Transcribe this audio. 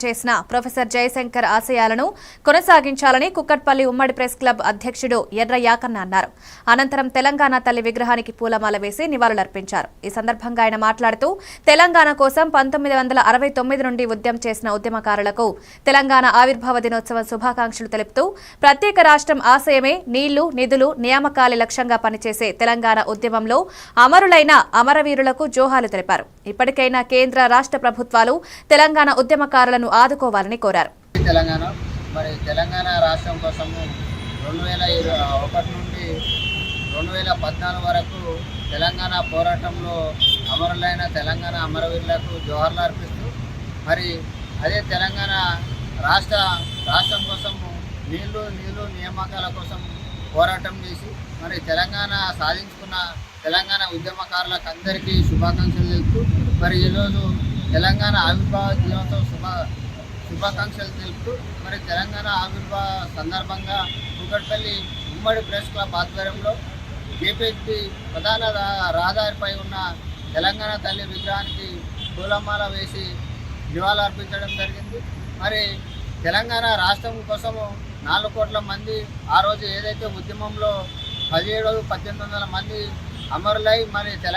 చేసిన ప్రొఫెసర్ జయశంకర్ ఆశయాలను కొనసాగించాలని కుక్కట్పల్లి ఉమ్మడి ప్రెస్ క్లబ్ అధ్యక్షుడు ఎర్ర యాకన్న అన్నారు. అనంతరం తెలంగాణ తల్లి విగ్రహానికి పూలమాల వేసి నివాళులర్పించారు. ఈ సందర్భంగా ఆయన మాట్లాడుతూ తెలంగాణ కోసం 1969 నుండి ఉద్యమం చేసిన ఉద్యమకారులకు తెలంగాణ ఆవిర్భావ దినోత్సవ శుభాకాంక్షలు తెలుపుతూ ప్రత్యేక రాష్ట్రం ఆశయమే నీళ్లు, నిధులు, నియామకాల లక్ష్యంగా పనిచేసే తెలంగాణ ఉద్యమంలో అమరులైన అమరవీరులకు జోహాలు తెలిపారు. ఇప్పటికైనా కేంద్ర, రాష్ట్ర ప్రభుత్వాలు తెలంగాణ ఉద్యమకారులను ఆదుకోవాలని కోరారు. తెలంగాణ రాష్ట్రం కోసము 2001 నుండి 2014 వరకు తెలంగాణ పోరాటంలో అమరులైన తెలంగాణ అమరవీరులకు జోహార్లు అర్పిస్తూ అదే తెలంగాణ రాష్ట్రం కోసము నీళ్లు నియామకాల కోసం పోరాటం చేసి తెలంగాణ సాధించుకున్న తెలంగాణ ఉద్యమకారులకు అందరికీ శుభాకాంక్షలు తెలుపుతూ ఈరోజు తెలంగాణ ఆవిర్భావ దినోత్సవ శుభాకాంక్షలు తెలుపుతూ తెలంగాణ ఆవిర్భావ సందర్భంగా కుక్కట్పల్లి ఉమ్మడి ప్రెస్ క్లబ్ ఆధ్వర్యంలో కేపీహెచ్బీ ప్రధాన రహదారిపై ఉన్న తెలంగాణ తల్లి విగ్రహానికి పూలమాల వేసి నివాళులు అర్పించడం జరిగింది. తెలంగాణ రాష్ట్రం కోసము 4 కోట్ల మంది ఆ రోజు ఏదైతే ఉద్యమంలో 1700-1800 మంది అమరులై తెలంగాణ